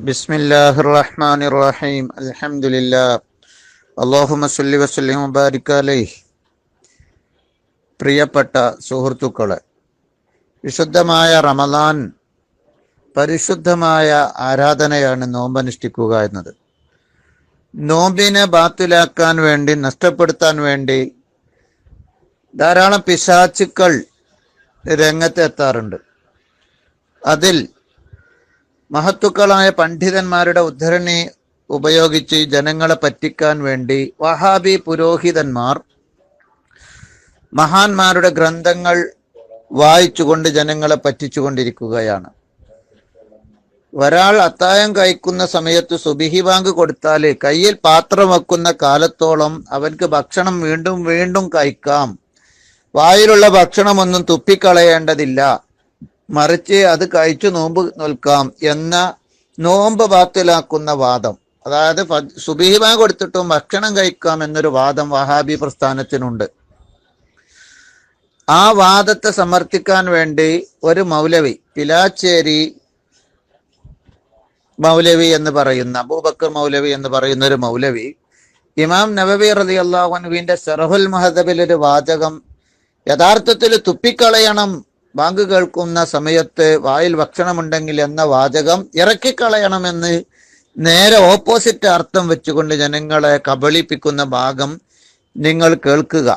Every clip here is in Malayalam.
ബിസ്മില്ലാഹിർ റഹ്മാനിർ റഹീം. അൽഹംദുലില്ലാഹ്. അല്ലാഹുമ്മ സ്വല്ലി വസല്ലിം വബാരിക് അലൈഹി. പ്രിയപ്പെട്ട സുഹൃത്തുക്കളെ, വിശുദ്ധമായ റമദാൻ പരിശുദ്ധമായ ആരാധനയാണ് നോമ്പനുഷ്ഠിക്കുക എന്നത്. നോമ്പിനെ ബാത്തിലാക്കാൻ വേണ്ടി, നഷ്ടപ്പെടുത്താൻ വേണ്ടി ധാരാളം പിശാചുക്കൾ രംഗത്തെത്താറുണ്ട്. അതിൽ മഹത്തുക്കളായ പണ്ഡിതന്മാരുടെ ഉദ്ധരണി ഉപയോഗിച്ച് ജനങ്ങളെ പറ്റിക്കാൻ വേണ്ടി വഹാബി പുരോഹിതന്മാർ മഹാന്മാരുടെ ഗ്രന്ഥങ്ങൾ വായിച്ചുകൊണ്ട് ജനങ്ങളെ പറ്റിച്ചുകൊണ്ടിരിക്കുകയാണ്. ഒരാൾ അത്താഴം കഴിക്കുന്ന സമയത്ത് സുബിഹി ബാങ്ക് കൊടുത്താൽ കയ്യിൽ പാത്രം വെക്കുന്ന കാലത്തോളം അവൻക്ക് ഭക്ഷണം വീണ്ടും വീണ്ടും കഴിക്കാം. വായിലുള്ള ഭക്ഷണമൊന്നും തുപ്പിക്കളയേണ്ടതില്ല, മറിച്ച് അത് കഴിച്ചു നോമ്പ് നിൽക്കാം എന്ന നോമ്പ് ബാത്തിലാക്കുന്ന വാദം, അതായത് സുബിഹി ബാങ്ക് കൊടുത്തിട്ടും ഭക്ഷണം കഴിക്കാം എന്നൊരു വാദം വഹാബി പ്രസ്ഥാനത്തിനുണ്ട്. ആ വാദത്തെ സമർത്ഥിക്കാൻ വേണ്ടി ഒരു മൗലവി, പിലാച്ചേരി മൗലവി എന്ന് പറയുന്ന, അബൂബക്കർ മൗലവി എന്ന് പറയുന്ന ഒരു മൗലവി, ഇമാം നവവി റളിയല്ലാഹു അൻഹുവിന്റെ ശറഹുൽ മുഹദ്ദബിൽ ഒരു വാചകം യഥാർത്ഥത്തിൽ തുപ്പിക്കളയണം, ബാങ്ക് കേൾക്കുന്ന സമയത്ത് വായിൽ ഭക്ഷണമുണ്ടെങ്കിൽ എന്ന വാചകം ഇറക്കിക്കളയണമെന്ന് നേരെ ഓപ്പോസിറ്റ് അർത്ഥം വെച്ചുകൊണ്ട് ജനങ്ങളെ കബളിപ്പിക്കുന്ന ഭാഗം നിങ്ങൾ കേൾക്കുക.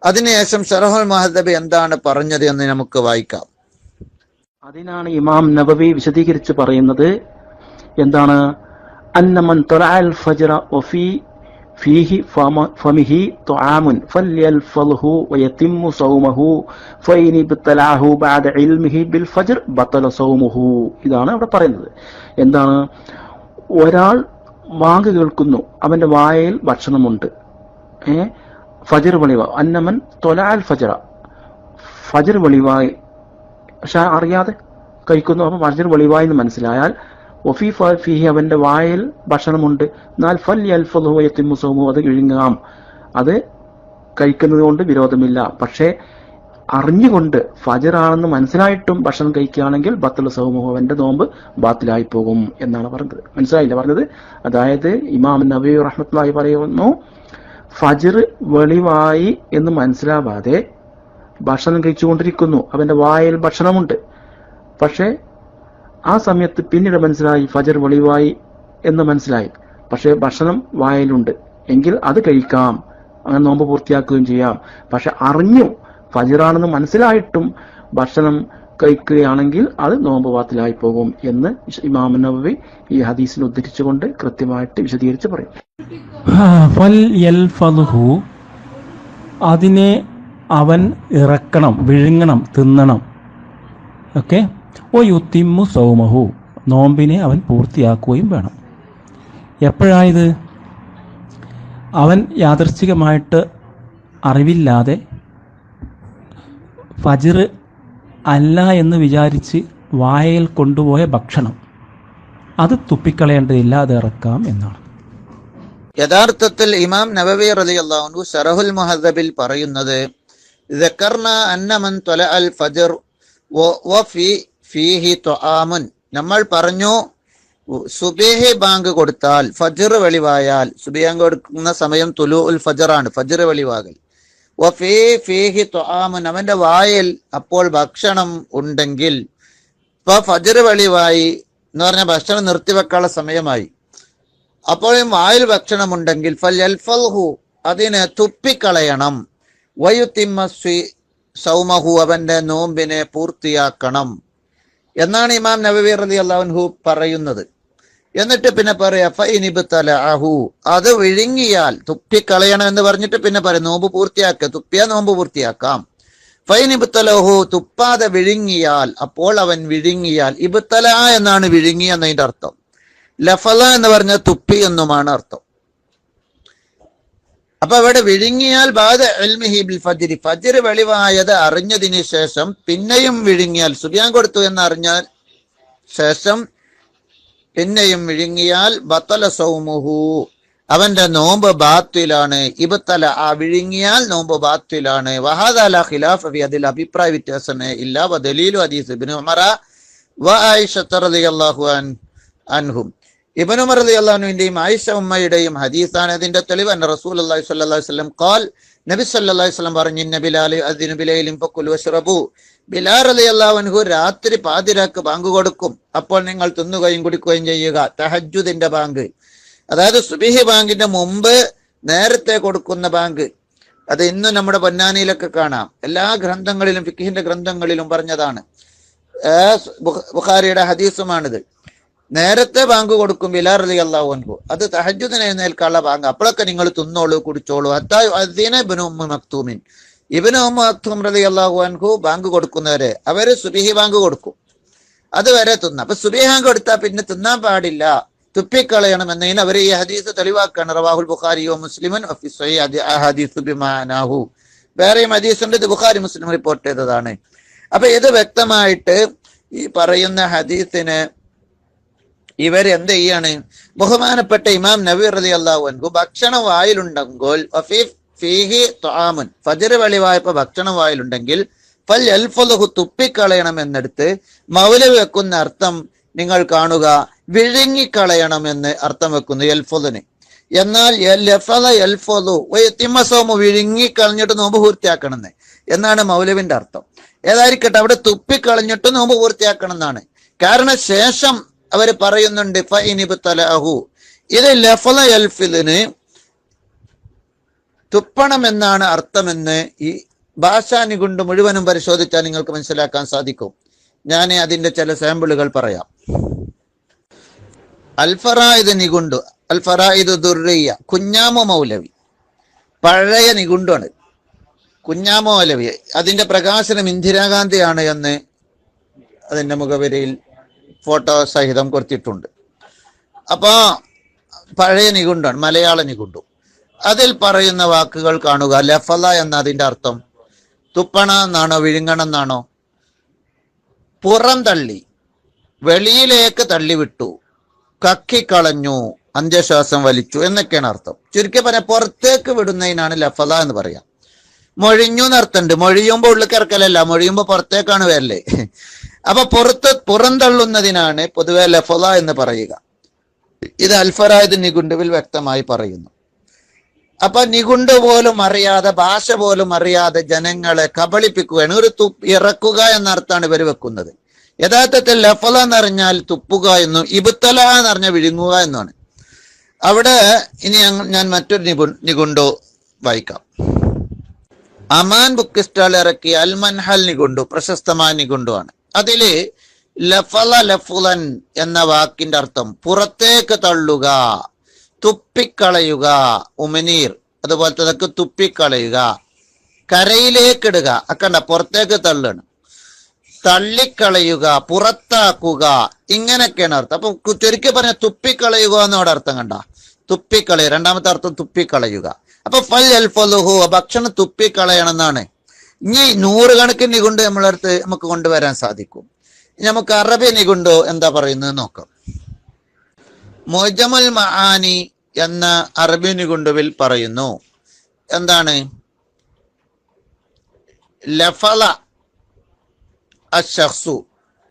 അതിനുശേഷം ശറഹുൽ മുഹദ്ദബ് എന്താണ് പറഞ്ഞത് എന്ന് നമുക്ക് വായിക്കാം. അതിനാണ് ഇമാം നബവി വിശദീകരിച്ച് പറയുന്നത്. എന്താണ്? അന്നമൻ തൊലഅൽ ഫജ്റ വഫീ ഫീഹി ഫമിഹി തുആമുൻ ഫല്യൽഫൽഹു വയതിമ്മു സൗമഹു ഫഇൻ ഇബ്തലഅഹു ബഅദ ഇൽമിഹി ബിൽ ഫജ്ർ ബതല സൗമുഹു. ഇതാണ് അവിടെ പറയുന്നത്. എന്താണ്? ഒരാൾ ബാങ്ക് കേൾക്കുന്നു, അവന്റെ വായയിൽ ഭക്ഷണമുണ്ട്, ഫജ്ർ വെളിവാ, അന്നമൻ തൊലഅൽ ഫജ്റ, ഫജ്ർ വെളിവായി, പക്ഷെ അറിയാതെ കഴിക്കുന്നു. അപ്പൊ ഫജ്ർ വെളിവായി എന്ന് മനസ്സിലായാൽ വഫീ ഫീഹി, അവന്റെ വായിൽ ഭക്ഷണമുണ്ട്, എന്നാൽ ഫല്യൽഫൽഹു വയതിമ്മു സൗമുഹു, അത് വിഴുങ്ങാം, അത് കഴിക്കുന്നത് കൊണ്ട് വിരോധമില്ല. പക്ഷേ അറിഞ്ഞുകൊണ്ട് ഫജ്റാണെന്ന് മനസ്സിലായിട്ടും ഭക്ഷണം കഴിക്കുകയാണെങ്കിൽ ബത്തല സൗമുഹു, അവന്റെ നോമ്പ് ബാത്തിലായി പോകും എന്നാണ് പറഞ്ഞത്. മനസ്സിലായില്ല പറഞ്ഞത്? അതായത് ഇമാം നബവി റഹ്മത്തുള്ളാഹി പറയുന്നു, ഫജ്ർ വെളിവായി എന്ന് മനസ്സിലാവാതെ ഭക്ഷണം കഴിച്ചുകൊണ്ടിരിക്കുന്നു, അവന്റെ വായിൽ ഭക്ഷണമുണ്ട്, പക്ഷെ ആ സമയത്ത് പിന്നീട് മനസ്സിലായി ഫജ്ർ വെളിവായി എന്ന് മനസ്സിലായി, പക്ഷെ ഭക്ഷണം വായിലുണ്ട് എങ്കിൽ അത് കഴിക്കാം, അങ്ങനെ നോമ്പ് പൂർത്തിയാക്കുകയും ചെയ്യാം. പക്ഷെ അറിഞ്ഞു ഫജ്റാണെന്ന് മനസ്സിലായിട്ടും ഭക്ഷണം കഴിക്കുകയാണെങ്കിൽ അത് നോമ്പ് ബാത്തിലായി പോകും എന്ന് ഇമാം നബവി ഈ ഹദീസിനെ ഉദ്ധരിച്ചുകൊണ്ട് കൃത്യമായിട്ട് വിശദീകരിച്ച് പറയും. അതിനെ അവൻ ഇറക്കണം, വിഴുങ്ങണം, തിന്നണം. ഓക്കെ. ഓ യുത്തിമ്മു സൗമഹു, നോമ്പിനെ അവൻ പൂർത്തിയാക്കുകയും വേണം. എപ്പോഴായത്? അവൻ യാദൃശ്ചികമായിട്ട് അറിവില്ലാതെ ഫജ്ർ അല്ല എന്ന് വിചാരിച്ച് വായയിൽ കൊണ്ടുപോയ ഭക്ഷണം അത് തുപ്പിക്കളയേണ്ടതില്ല, അത് ഇറക്കാം എന്നാണ്. യഥാർത്ഥത്തിൽ ഇമാം നബവി റളിയല്ലാഹു അൻഹു ശറഹുൽ മുഹദ്ദബിൽ പറയുന്നത്, ദക്കർന അന്ന മൻ ത്വലഅൽ ഫജ്ർ വഫീ ഫീഹി തുആമുൻ, നമ്മൾ പറഞ്ഞു സുബഹി ബാങ്ക് കൊടുത്താൽ, ഫജ്ർ വെളിവായാൽ, സുബഹി ബാങ്ക് കൊടുക്കുന്ന സമയം തുലൂഉൽ ഫജ്റാണ്, ഫജ്ർ വെളിവാകൽ. വഫീ ഫീഹി തുആമുൻ, അവന്റെ വായിൽ അപ്പോൾ ഭക്ഷണം ഉണ്ടെങ്കിൽ, ഇപ്പൊ ഫജ്ർ വെളിവായി എന്ന് പറഞ്ഞ ഭക്ഷണം നിർത്തിവെക്കാനുള്ള സമയമായി, അപ്പോഴും വായിൽ ഭക്ഷണമുണ്ടെങ്കിൽ ഫല്യൽഫൽഹു, അതിനെ തുപ്പിക്കളയണം, വയുത്തിമ്മ സൗമഹു, അവന്റെ നോമ്പിനെ പൂർത്തിയാക്കണം എന്നാണ് ഇമാം നബവി റളിയല്ലാഹു അൻഹു പറയുന്നത്. എന്നിട്ട് പിന്നെ പറയാ ഫഇൻ ഇബ്തലഅഹു, അത് വിഴുങ്ങിയാൽ, തുപ്പിക്കളയണം എന്ന് പറഞ്ഞിട്ട് പിന്നെ പറയാം നോമ്പ് പൂർത്തിയാക്കുക, തുപ്പിയാ നോമ്പ് പൂർത്തിയാക്കാം. ഫഇൻ ഇബ്തലഅഹു, തുപ്പാതെ വിഴുങ്ങിയാൽ, അപ്പോൾ അവൻ വിഴുങ്ങിയാൽ, ഇബ്തല എന്നാണ് വിഴുങ്ങി എന്നതിന്റെ അർത്ഥം, ലഫല എന്ന് പറഞ്ഞ തുപ്പി എന്നുമാണ് അർത്ഥം. അപ്പൊ അവിടെ വിഴുങ്ങിയാൽ ബഅദ ഇൽമിഹി ബിൽ ഫജ്രി, ഫജ്ർ വെളിവായത് അറിഞ്ഞതിന് ശേഷം പിന്നെയും വിഴുങ്ങിയാൽ, സുബിയാൻ കൊടുത്തു എന്നറിഞ്ഞ ശേഷം പിന്നെയും വിഴുങ്ങിയാൽ ബത്തല സൗമുഹു, അവന്റെ നോമ്പ് ബാത്തിലാണ്. ഇബ്തല, ആ വിഴുങ്ങിയാൽ നോമ്പ് ബാത്തിലാണ്. വഹാദാ ലാ ഖിലാഫ ഫി, അതിൽ അഭിപ്രായ വ്യത്യാസമേ ഇല്ല. വദലീലു ഹദീസ് ഇബ്നു ഉമറ വ ആയിഷ റളിയല്ലാഹു അൻഹ അൻഹും. ഇബ്നു ഉമർ റളിയല്ലാഹു അൻഹുവിന്റെയും ആയിഷ ഉമ്മയുടെയും ഹദീസാണ് അതിന്റെ തെളിവ്. അന്ന റസൂലുള്ളാഹി സ്വല്ലല്ലാഹു അലൈഹി വസല്ലം ഖാൽ, നബി സല്ലല്ലാഹു അലൈഹി വസല്ലം പറഞ്ഞു, ഇന്ന ബിലാൽ അദ്ദിനു ബിലൈലിൻ ഫകുലു വശ്റബു. ബിലാൽ റളിയല്ലാഹു അൻഹു രാത്രി പാതിരാക്ക് ബാങ്ക് കൊടുക്കും, അപ്പോൾ നിങ്ങൾ തിന്നുകയും കുടിക്കുകയും ചെയ്യുക. തഹജ്ജുദിന്റെ ബാങ്ക്, അതായത് സുബഹി ബാങ്കിന്റെ മുമ്പ് നേരത്തെ കൊടുക്കുന്ന ബാങ്ക്. അത് ഇന്ന് നമ്മുടെ പൊന്നാനിയിലൊക്കെ കാണാം. എല്ലാ ഗ്രന്ഥങ്ങളിലും ഫിഖ്ഹിന്റെ ഗ്രന്ഥങ്ങളിലും പറഞ്ഞതാണ്. ബുഖാരിയുടെ ഹദീസുമാണിത്. നേരത്തെ ബാങ്ക് കൊടുക്കും ബിലാൽ റളിയല്ലാഹു അൻഹു. അത് തഹജ്ജുദിന് എഴുന്നേൽക്കാനുള്ള ബാങ്ക്. അപ്പോഴൊക്കെ നിങ്ങൾ തിന്നോളൂ, കുടിച്ചോളൂ. ഹത്താ യുഅദ്ദിന ഇബ്നു ഉമ്മി മക്തൂമിൻ, ഇബ്നു ഉമ്മി മക്തൂം റളിയല്ലാഹു അൻഹു ബാങ്ക് കൊടുക്കുന്നവരെ അവര് സുബഹി ബാങ്ക് കൊടുക്കും, അതുവരെ തിന്ന. അപ്പൊ സുബഹി ബാങ്ക് കൊടുത്താൽ പിന്നെ തിന്നാൻ പാടില്ല, തുപ്പിക്കളയണം എന്നതിന് അവർ ഈ ഹദീസ് തെളിവാക്കാണ്. റവാഹുൽ ബുഖാരിയോ മുസ്ലിമുൻ ഫി സ്വഹീഹി അഹാദീസു ബിമാനാഹു. വേറെയും ഹദീസുണ്ട്, ഇത് ബുഖാരി മുസ്ലിം റിപ്പോർട്ട് ചെയ്തതാണ്. അപ്പൊ ഇത് വ്യക്തമായിട്ട് ഈ പറയുന്ന ഹദീസിന് ഇവർ എന്ത് ചെയ്യാണ്? ബഹുമാനപ്പെട്ട ഇമാം നബവി റളിയല്ലാഹു അൻഹു ഭക്ഷണം വായിലുണ്ടെങ്കിൽ ഫജ്ർ വെളിവായപ്പോ ഭക്ഷണം വായിലുണ്ടെങ്കിൽ ഫൽയൽഫളുഹു തുപ്പിക്കളയണം എന്നെടുത്ത് മൗലവി വെക്കുന്ന അർത്ഥം നിങ്ങൾ കാണുക, വിഴുങ്ങിക്കളയണം എന്ന് അർത്ഥം വെക്കുന്നു യൽഫുദിന്. എന്നാൽ വിഴുങ്ങിക്കളഞ്ഞിട്ട് നോമ്പ് പൂർത്തിയാക്കണമെന്ന് എന്നാണ് മൗലവിന്റെ അർത്ഥം. ഏതായിരിക്കട്ടെ, അവിടെ തുപ്പിക്കളഞ്ഞിട്ട് നോമ്പ് പൂർത്തിയാക്കണം എന്നാണ്. കാരണം ശേഷം അവർ പറയുന്നുണ്ട് ഫഇനിബ്തലഹു. ഇത് ലഫള യൽഫിദിന് തുപ്പണം എന്നാണ് അർത്ഥമെന്ന് ഈ ഭാഷാ നിഘണ്ടു മുഴുവനും പരിശോധിച്ചാൽ നിങ്ങൾക്ക് മനസ്സിലാക്കാൻ സാധിക്കും. ഞാൻ അതിന്റെ ചില സാമ്പിളുകൾ പറയാം. അൽഫറായിദ് നിഘണ്ടു, അൽഫറായിദ് ദുർറിയ, കുഞ്ഞാമോ മൗലവി, പഴയ നിഘണ്ടുവാണ്. കുഞ്ഞാമോ മൗലവി, അതിന്റെ പ്രകാശനം ഇന്ദിരാഗാന്ധിയാണ് എന്ന് അതിന്റെ മുഖവരിയിൽ ഫോട്ടോ സഹിതം കൊടുത്തിട്ടുണ്ട്. അപ്പൊ പഴയ നിഘണ്ടുവാണ്, മലയാള നിഘണ്ടു. അതിൽ പറയുന്ന വാക്കുകൾ കാണുക. ലഫല എന്ന അതിന്റെ അർത്ഥം തുപ്പണ എന്നാണോ വിഴുങ്ങണം എന്നാണോ? പുറം തള്ളി, വെളിയിലേക്ക് തള്ളിവിട്ടു, കക്കിക്കളഞ്ഞു, അന്ത്യശ്വാസം വലിച്ചു എന്നൊക്കെയാണ് അർത്ഥം. ചുരുക്കി പറയാം, പുറത്തേക്ക് വിടുന്നതിനാണ് ലഫല എന്ന് പറയാം. മൊഴിഞ്ഞു എന്നർത്ഥമുണ്ട്. മൊഴിയുമ്പോ ഉള്ളിൽ ഇറക്കലല്ല, മൊഴിയുമ്പോ പുറത്തേക്കാണ് വരല്ലേ. അപ്പൊ പുറം തള്ളുന്നതിനാണ് പൊതുവെ ലഫല എന്ന് പറയുക. ഇത് അൽഫറായിദ് നിഘണ്ടുവിൽ വ്യക്തമായി പറയുന്നു. അപ്പൊ നിഘണ്ടു പോലും അറിയാതെ, ഭാഷ പോലും അറിയാതെ ജനങ്ങളെ കബളിപ്പിക്കുകയാണ്. ഒരു ഇറക്കുക എന്നർത്ഥമാണ് ഇവർ വെക്കുന്നത്. യഥാർത്ഥത്തിൽ ലഫല എന്ന് പറഞ്ഞാൽ തുപ്പുക എന്നും ഇബ്തല എന്ന് പറഞ്ഞാൽ വിഴുങ്ങുക എന്നാണ്. അവിടെ ഇനി ഞാൻ മറ്റൊരു നിഘണ്ടു വായിക്കാം. അമാൻ ബുക്ക് സ്റ്റാൾ ഇറക്കിയ അൽ മൻഹൽ നിഘണ്ടു പ്രശസ്തമായ നിഘണ്ടുവാണ്. അതില് ലഫല ലഫുലൻ എന്ന വാക്കിന്റെ അർത്ഥം പുറത്തേക്ക് തള്ളുക, തുപ്പിക്കളയുക, ഉമിനീർ അതുപോലത്തെ തുപ്പിക്കളയുക, കരയിലേക്കിടുക, അക്കണ്ട പുറത്തേക്ക് തള്ളുകയാണ്, തള്ളിക്കളയുക, പുറത്താക്കുക, ഇങ്ങനെയൊക്കെയാണ് അർത്ഥം. അപ്പൊ ചുരുക്കി പറഞ്ഞ തുപ്പിക്കളയുക എന്നോട് അർത്ഥം കണ്ട, തുപ്പിക്കളയുക. രണ്ടാമത്തെ അർത്ഥം തുപ്പിക്കളയുക. അപ്പൊ ഫൽ അൽഫലുഹു, ഭക്ഷണം തുപ്പിക്കളയണം എന്നാണ്. ഇനി നൂറുകണക്കിന് നിഘണ്ടു നമ്മളടുത്ത് നമുക്ക് കൊണ്ടുവരാൻ സാധിക്കും. നമുക്ക് അറബി നിഘണ്ടു എന്താ പറയുന്നത് നോക്കാം. മുഅ്ജമുൽ മആനി എന്ന അറബി നിഘണ്ടുവിൽ പറയുന്നു എന്താണ്? ലഫല അശ്ശഖ്സു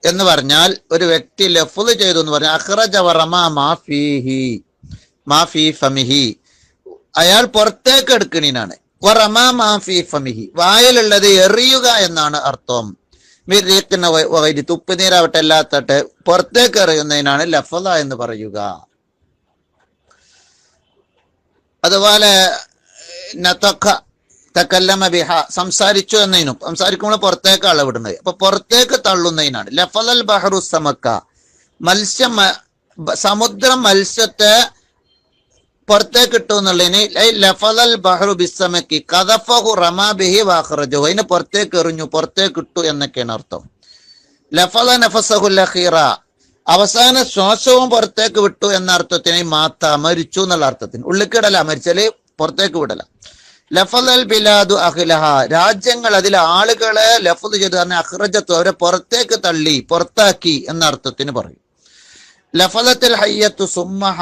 എന്ന് പറഞ്ഞാൽ ഒരു വ്യക്തി ലഫ്ള് ചെയ്തു എന്ന് പറഞ്ഞാൽ അഖ്റജ വറമാ മാ ഫീ ഫമിഹി, അയാൾ പുറത്തേക്ക് എടുക്കണീനാണ്. വറമാ മാ ഫീ ഫമിഹി, വായിലുള്ളത് എറിയുക എന്നാണ് അർത്ഥം. തുപ്പുനീരാവട്ടെ അല്ലാത്തട്ടെ പുറത്തേക്ക് എറിയുന്നതിനാണ് ലഫല എന്ന് പറയുക. അതുപോലെ തകല്ലമ ബിഹ, സംസാരിച്ചു എന്നതിനും, സംസാരിക്കുമ്പോൾ പുറത്തേക്ക് അളവിടുന്നത്. അപ്പൊ പുറത്തേക്ക് തള്ളുന്നതിനാണ്. ലഫലൽ ബഹറു സമക്ക, മത്സ്യം, സമുദ്രം മത്സ്യത്തെ പുറത്തേക്ക് ഇട്ടു എന്നുള്ളതിന് ലഫലൽ ബഹറു ബിസ്സമക്കി ഖദഫഹു റമാ ബിഹി വഅഖ്റജഹു, അതിനെ പുറത്തേക്ക് എറിഞ്ഞു, പുറത്തേക്ക് ഇട്ടു എന്നൊക്കെയാണ് അർത്ഥം. ലഫല നഫസഹുൽ അഖീറ, അവസാന ശ്വാസവും പുറത്തേക്ക് വിട്ടു എന്ന അർത്ഥത്തിന് മാത്ത, മരിച്ചു എന്നുള്ള അർത്ഥത്തിന്. ഉള്ളിക്കിടല, മരിച്ചാല് പുറത്തേക്ക് വിടല. ലഫലൽ ബിലാദു അഖ്ലഹ, രാജ്യങ്ങൾ അതിലെ ആളുകളെ ലഫ്ള് ചെയ്ത് പറഞ്ഞ അഖ്റജത്തു, അവരെ പുറത്തേക്ക് തള്ളി, പുറത്താക്കി എന്ന അർത്ഥത്തിന് പറയും. ലഫലത്തിൽ ഹയ്യത്തു സുമ്മഹ,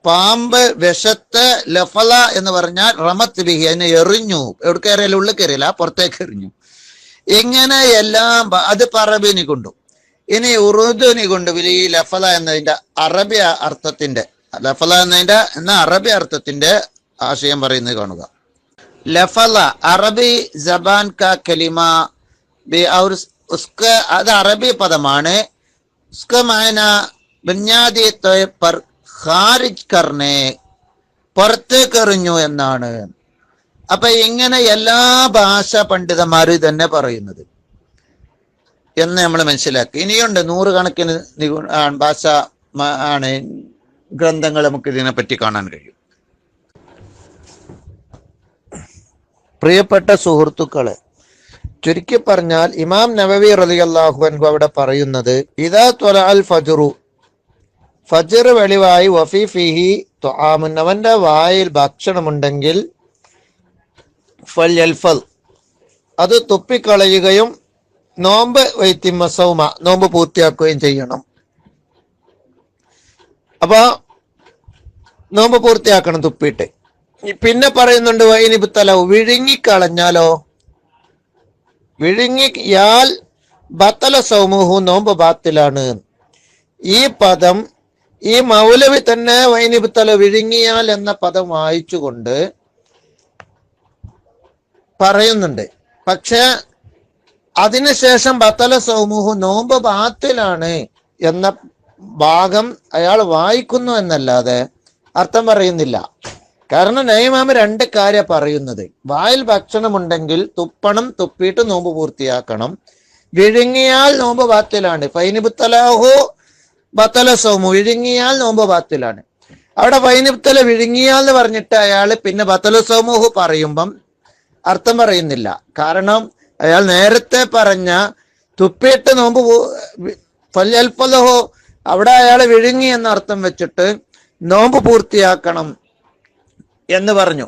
പാമ്പ് വിഷത്തെ ലഫല എന്ന് പറഞ്ഞാൽ റമത്ത് ബിഹി, അതിനെ എറിഞ്ഞു. എവിടെ കയറിയാലും ഉള്ളിൽ കയറിയില്ല, പുറത്തേക്ക് എറിഞ്ഞു. ഇങ്ങനെ എല്ലാം അത് പറബിനി കൊണ്ടു. ഇനി ഉറുദുനി കൊണ്ട് ഈ ലഫല എന്നതിന്റെ അറബി അർത്ഥത്തിന്റെ അറബി അർത്ഥത്തിന്റെ ആശയം പറയുന്നത് കാണുക. ലഫല അറബി ജബാൻ കാ കലിമ और उसका അത് അറബി പദമാണ്. उसका मायना ബുനിയാദി തൗർ पर ഖാരിജ് करने പുറത്തേക്ക് എറിഞ്ഞു എന്നാണ്. അപ്പൊ ഇങ്ങനെ എല്ലാ ഭാഷാ പണ്ഡിതന്മാരും തന്നെ പറയുന്നത് എന്ന് നമ്മൾ മനസ്സിലാക്കി. ഇനിയുണ്ട് നൂറുകണക്കിന് ഭാഷ ആണ് ഗ്രന്ഥങ്ങൾ നമുക്ക് ഇതിനെപ്പറ്റി കാണാൻ കഴിയും. പ്രിയപ്പെട്ട സുഹൃത്തുക്കളെ, ചുരുക്കി പറഞ്ഞാൽ ഇമാം നവവി റളിയല്ലാഹു അൻഹു അവിടെ പറയുന്നത് ഇദാ ത്വലഅൽ ഫജ്റു, ഫജ്ർ വെളിവായി, വഫി ഫീഹി തുആമുൻ, അവന്റെ വായിൽ ഭക്ഷണമുണ്ടെങ്കിൽ, ഫൽയൽഫൽ, അത് തുപ്പിക്കളയുകയും നോമ്പ് വൈത്തിമ്മ സൗമ, നോമ്പ് പൂർത്തിയാക്കുകയും ചെയ്യണം. അപ്പൊ നോമ്പ് പൂർത്തിയാക്കണം തുപ്പിയിട്ട്. പിന്നെ പറയുന്നുണ്ട് വൈനിബ്തല, വിഴുങ്ങിക്കളഞ്ഞാലോ, വിഴുങ്ങിയാൽ ബത്തല സൗമുഹു, നോമ്പ് ബാത്തിലാണ്. ഈ പദം ഈ മൗലവി തന്നെ വൈനിബ്തല, വിഴുങ്ങിയാൽ എന്ന പദം വായിച്ചുകൊണ്ട് പറയുന്നുണ്ട്. പക്ഷെ അതിനുശേഷം ബത്തല സൗമുഹു, നോമ്പ് ബാത്തിലാണ് എന്ന ഭാഗം അയാൾ വായിക്കുന്നു എന്നല്ലാതെ അർത്ഥം പറയുന്നില്ല. കാരണം നൈമാമ് രണ്ട് കാര്യം പറയുന്നത്, വായിൽ ഭക്ഷണമുണ്ടെങ്കിൽ തുപ്പണം, തുപ്പിയിട്ട് നോമ്പ് പൂർത്തിയാക്കണം. വിഴുങ്ങിയാൽ നോമ്പ് ബാത്തിലാണ്. ഫൈനിബ്തലഹു ബത്തല സൗമു, വിഴുങ്ങിയാൽ നോമ്പ് ബാത്തിലാണ്. അവിടെ ഫൈനിബ്തല വിഴുങ്ങിയാൽ എന്ന് പറഞ്ഞിട്ട് അയാൾ പിന്നെ ബത്തല സൗമുഹു പറയുമ്പം അർത്ഥം പറയുന്നില്ല. കാരണം അയാൾ നേരത്തെ പറഞ്ഞ തുപ്പിയിട്ട് നോമ്പ് ഫല്യൽഫലഹു, അവിടെ അയാൾ വിഴുങ്ങി എന്ന അർത്ഥം വെച്ചിട്ട് നോമ്പ് പൂർത്തിയാക്കണം എന്ന് പറഞ്ഞു.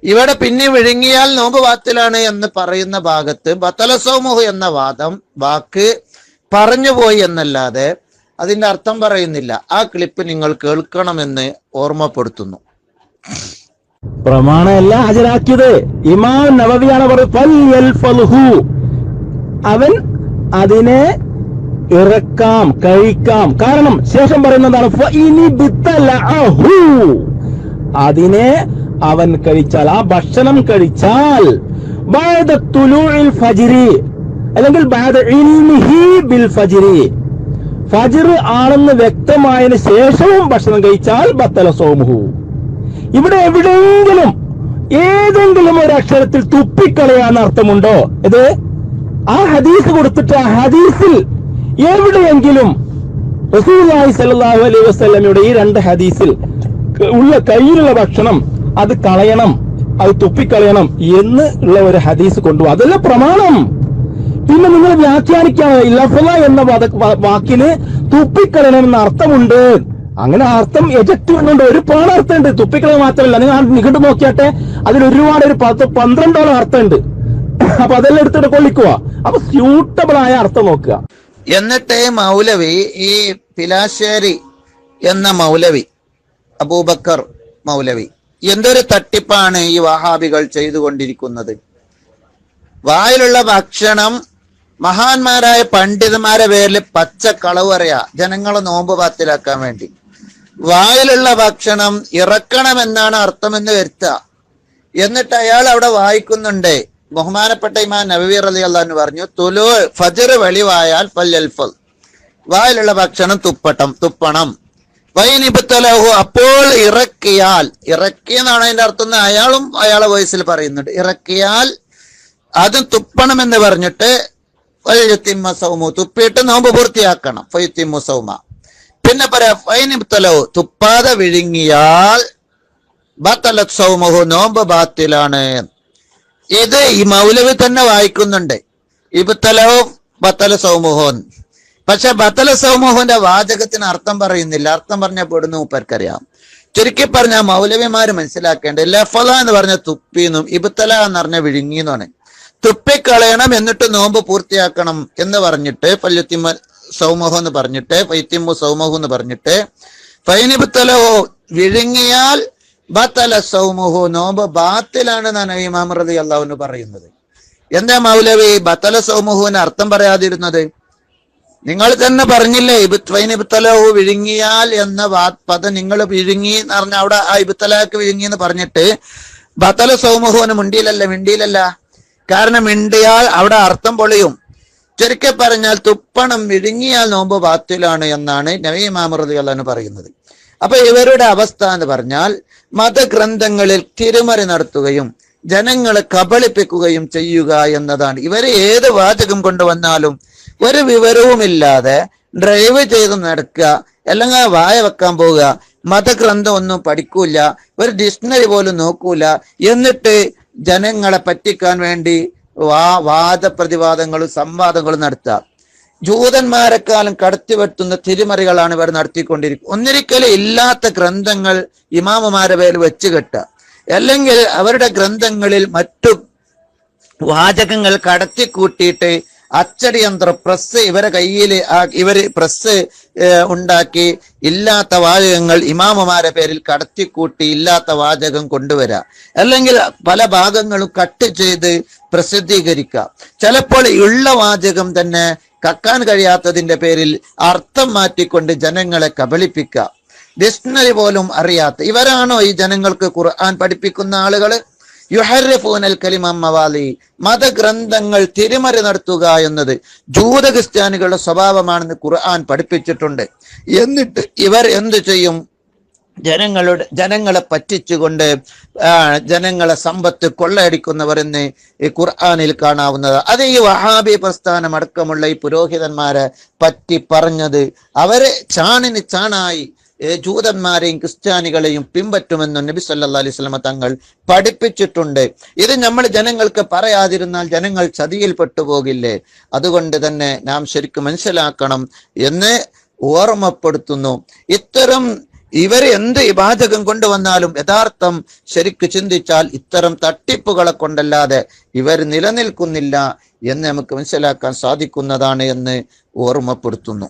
ഇവിടെ പിന്നെ വിഴുങ്ങിയാൽ നോമ്പ് ബാത്തിലാണ് എന്ന് പറയുന്ന ഭാഗത്ത് ബത്തല സൗമുഹു എന്ന വാക്ക് പറഞ്ഞുപോയി എന്നല്ലാതെ അതിന്റെ അർത്ഥം പറയുന്നില്ല. ആ ക്ലിപ്പ് നിങ്ങൾ കേൾക്കണമെന്ന് ഓർമ്മപ്പെടുത്തുന്നു. പ്രമാണമല്ല ഹാജരാക്കിയത് ഇമാം നവവിയാണ് പറയുന്നത്, അവൻ അതിനെ ഇറക്കാം, കഴിക്കാം. കാരണം ശേഷം പറയുന്നതാണ് അതിനെ അവൻ കഴിച്ചാൽ, ആ ഭക്ഷണം കഴിച്ചാൽ, ബഅദ തുലൂഇൽ ഫജ്രി, അല്ലെങ്കിൽ ബഅദ ഇൽമിഹി ബിൽ ഫജ്രി, ഫജ്ർ ആണെന്ന് വ്യക്തമായതിനു ശേഷവും ഭക്ഷണം കഴിച്ചാൽ ബത്തല സൗമുഹു. ഇവിടെ എവിടെയെങ്കിലും ഏതെങ്കിലും ഒരു അക്ഷരത്തിൽ തുപ്പിക്കളയാന്ന് അർത്ഥമുണ്ടോ? ഇത് ആ ഹദീസ് കൊടുത്തിട്ട് ആ ഹദീസിൽ എവിടെയെങ്കിലും റസൂലുള്ളാഹി സ്വല്ലല്ലാഹു അലൈഹി വസല്ലമയുടെ ഈ രണ്ട് ഹദീസിൽ ഉള്ള കയ്യിലുള്ള ഭക്ഷണം അത് കളയണം, അത് തുപ്പിക്കളയണം എന്ന് ഉള്ള ഒരു ഹദീസ് കൊണ്ടുപോകും. അതല്ല പ്രമാണം. പിന്നെ നിങ്ങൾ വ്യാഖ്യാനിക്കാണ് ലഫ്ള എന്ന വാക്കിന് തുപ്പിക്കളയണം എന്ന അർത്ഥമുണ്ട്. അങ്ങനെ അർത്ഥം എജക്റ്റ് ഉണ്ട്, ഒരുപാട് അർത്ഥമുണ്ട്. തുപ്പിക്കളയ മാത്രമല്ല, നിങ്ങൾ നിഘണ്ടു നോക്കിയാട്ടെ, അതിൽ ഒരുപാട് ഒരു 12ഓളം അർത്ഥമുണ്ട്. അപ്പൊ അതെല്ലാം എടുത്തിട്ട് കൊള്ളിക്കുക. അപ്പൊ സ്യൂട്ടബിൾ ആയ അർത്ഥം നോക്കുക. എന്നിട്ട് മൗലവി, ഈ പിലാശ്ശേരി എന്ന മൗലവി, അബൂബക്കർ മൗലവി, എന്തൊരു തട്ടിപ്പാണ് ഈ വഹാബികൾ ചെയ്തുകൊണ്ടിരിക്കുന്നത്. വായിലുള്ള ഭക്ഷണം മഹാന്മാരായ പണ്ഡിതന്മാരെ പേരിൽ പച്ചക്കളവ് പറയാ, ജനങ്ങളെ നോമ്പ് ബാത്തിലാക്കാൻ വേണ്ടി. വായിലുള്ള ഭക്ഷണം ഇറക്കണമെന്നാണ് അർത്ഥമെന്ന് വരുത്തുക. എന്നിട്ട് അയാൾ അവിടെ വായിക്കുന്നുണ്ട്, ബഹുമാനപ്പെട്ട ഇമാം നവവി റളിയല്ലാഹു അൻഹു പറഞ്ഞു, തുലൂ ഫജ്ർ വെളിവായാൽ ഫൽയൽഫൽ, വായിലുള്ള ഭക്ഷണം തുപ്പണം. വൈനിബ്തലഹു, അപ്പോൾ ഇറക്കിയാൽ, ഇറക്കിയെന്നാണ് അതിന്റെ അർത്ഥം. അയാളെ വോയിസിൽ പറയുന്നുണ്ട്, ഇറക്കിയാൽ അത് തുപ്പണമെന്ന് പറഞ്ഞിട്ട് ഫയത്തിമ്മ സൗമു, തുപ്പിയിട്ട് നോമ്പ് പൂർത്തിയാക്കണം. ഫയത്തിമ്മു സൗമ. പിന്നെ പറയാം ഫൈനിബ്തലഹു, തുപ്പാതെ വിഴുങ്ങിയാൽ ബത്തലത് സൗമുഹു, നോമ്പ് ബാത്തിലാണ്. ഇത് ഈ മൗലവി തന്നെ വായിക്കുന്നുണ്ട്, ഇബ്തലഹു ബത്തല സൗമുഹോൻ. പക്ഷെ ബത്തല സൗമുഹുന്റെ വാചകത്തിന് അർത്ഥം പറയുന്നില്ല. അർത്ഥം പറഞ്ഞാൽ പെടുന്ന മൂപ്പർക്കറിയാം. ചുരുക്കി പറഞ്ഞാൽ മൗലവിമാര് മനസ്സിലാക്കേണ്ടത് ലഫല എന്ന് പറഞ്ഞ തുപ്പിന്നും ഇബ്തല എന്ന് പറഞ്ഞ വിഴുങ്ങിന്നാണ്. തുപ്പിക്കളയണം, എന്നിട്ട് നോമ്പ് പൂർത്തിയാക്കണം എന്ന് പറഞ്ഞിട്ട് ഫല്യുത്തിമ്മ സൗമുഹു എന്ന് പറഞ്ഞിട്ട് ഫൈത്തിമ്മു സൗമുഹു എന്ന് പറഞ്ഞിട്ട് ഫൈനിബ്തലഹു, വിഴുങ്ങിയാൽ ബത്തല സൗമുഹു, നോമ്പ് ബാത്തിലാണ് എന്നാണ് ഇമാം റളിയല്ലാഹു അൻഹു പറയുന്നത്. എന്താ മൗലവി ബത്തല സൗമുഹുവിന് അർത്ഥം പറയാതിരുന്നത്? നിങ്ങൾ തന്നെ പറഞ്ഞില്ലേ ഇബ്തലഹു വിഴുങ്ങിയാൽ എന്ന പദം നിങ്ങൾ വിഴുങ്ങി എന്ന് പറഞ്ഞ അവിടെ ആ ഇബ്തലാക്ക് വിഴുങ്ങി എന്ന് പറഞ്ഞിട്ട് ബതല സൗമുഹുവിന് മിണ്ടിയിലല്ല. കാരണം മിണ്ടിയാൽ അവിടെ അർത്ഥം പൊളിയും. ചുരുക്കി പറഞ്ഞാൽ തുപ്പണം വിഴുങ്ങിയാൽ നോമ്പ് ബാത്തിലാണ് എന്നാണ് നബി ഇമാം റളിയല്ലാഹു അൻഹു പറയുന്നത്. അപ്പൊ ഇവരുടെ അവസ്ഥ എന്ന് പറഞ്ഞാൽ മതഗ്രന്ഥങ്ങളിൽ തിരുമറി നടത്തുകയും ജനങ്ങളെ കബളിപ്പിക്കുകയും ചെയ്യുക എന്നതാണ്. ഇവര് ഏത് വാചകം കൊണ്ടുവന്നാലും ഒരു വിവരവുമില്ലാതെ ഡ്രൈവ് ചെയ്ത് നടക്കുക, അല്ലെങ്കിൽ വായ വെക്കാൻ പോവുക, മതഗ്രന്ഥം ഒന്നും പഠിക്കൂല, ഒരു ഡിക്ഷണറി പോലും നോക്കൂല, എന്നിട്ട് ജനങ്ങളെ പറ്റിക്കാൻ വേണ്ടി വാദപ്രതിവാദങ്ങളും സംവാദങ്ങളും നടത്തുക. ജൂതന്മാരെക്കാളും കടത്തിവെട്ടുന്ന തിരിമറികളാണ് ഇവർ നടത്തിക്കൊണ്ടിരിക്കുന്നത്. ഒന്നിരിക്കലും ഇല്ലാത്ത ഗ്രന്ഥങ്ങൾ ഇമാമുമാരെ പേര് വെച്ച് കെട്ടുക, അല്ലെങ്കിൽ അവരുടെ ഗ്രന്ഥങ്ങളിൽ മറ്റു വാചകങ്ങൾ കടത്തിക്കൂട്ടിയിട്ട് അച്ചടിയന്ത്ര പ്രസ് ഇവരെ കയ്യിൽ ഇവര് പ്രസ് ഉണ്ടാക്കി ഇല്ലാത്ത വാചകങ്ങൾ ഇമാമുമാരെ പേരിൽ കടത്തിക്കൂട്ടി ഇല്ലാത്ത വാചകം കൊണ്ടുവരാ, അല്ലെങ്കിൽ പല ഭാഗങ്ങളും കട്ട് ചെയ്ത് പ്രസിദ്ധീകരിക്കുക. ചിലപ്പോൾ ഉള്ള വാചകം തന്നെ കക്കാൻ കഴിയാത്തതിന്റെ പേരിൽ അർത്ഥം മാറ്റിക്കൊണ്ട് ജനങ്ങളെ കബളിപ്പിക്കുക. ഡിക്ഷണറി പോലും അറിയാത്ത ഇവരാണോ ഈ ജനങ്ങൾക്ക് ഖുർആൻ പഠിപ്പിക്കുന്ന ആളുകൾ? യുഹർരിഫൂനൽ കലിമ മവാലി, മതഗ്രന്ഥങ്ങൾ തിരിമറി നടത്തുക എന്നത് ജൂത ക്രിസ്ത്യാനികളുടെ സ്വഭാവമാണെന്ന് ഖുർആൻ പഠിപ്പിച്ചിട്ടുണ്ട്. എന്നിട്ട് ഇവർ എന്തു ചെയ്യും? ജനങ്ങളെ പറ്റിച്ചുകൊണ്ട് ജനങ്ങളെ സമ്പത്ത് കൊള്ളയടിക്കുന്നവർ എന്ന് ഈ ഖുർആനിൽ കാണാവുന്നത്. അത് ഈ വഹാബി പ്രസ്ഥാനം അടക്കമുള്ള ഈ പുരോഹിതന്മാരെ പറ്റി പറഞ്ഞത് അവരെ ചാണിന് ചാണായി ജൂതന്മാരെയും ക്രിസ്ത്യാനികളെയും പിൻപറ്റുമെന്നും നബി സല്ലല്ലാഹു അലൈഹി വസല്ലം തങ്ങൾ പഠിപ്പിച്ചിട്ടുണ്ട്. ഇത് നമ്മൾ ജനങ്ങൾക്ക് പറയാതിരുന്നാൽ ജനങ്ങൾ ചതിയിൽപ്പെട്ടു പോകില്ലേ? അതുകൊണ്ട് തന്നെ നാം ശരിക്കും മനസ്സിലാക്കണം എന്ന് ഓർമ്മപ്പെടുത്തുന്നു. ഇത്തരം ഇവർ എന്ത് വാചകം കൊണ്ടുവന്നാലും യഥാർത്ഥം ശരിക്ക് ചിന്തിച്ചാൽ ഇത്തരം തട്ടിപ്പുകളെ കൊണ്ടല്ലാതെ ഇവർ നിലനിൽക്കുന്നില്ല എന്ന് നമുക്ക് മനസ്സിലാക്കാൻ സാധിക്കുന്നതാണ് എന്ന് ഓർമ്മപ്പെടുത്തുന്നു.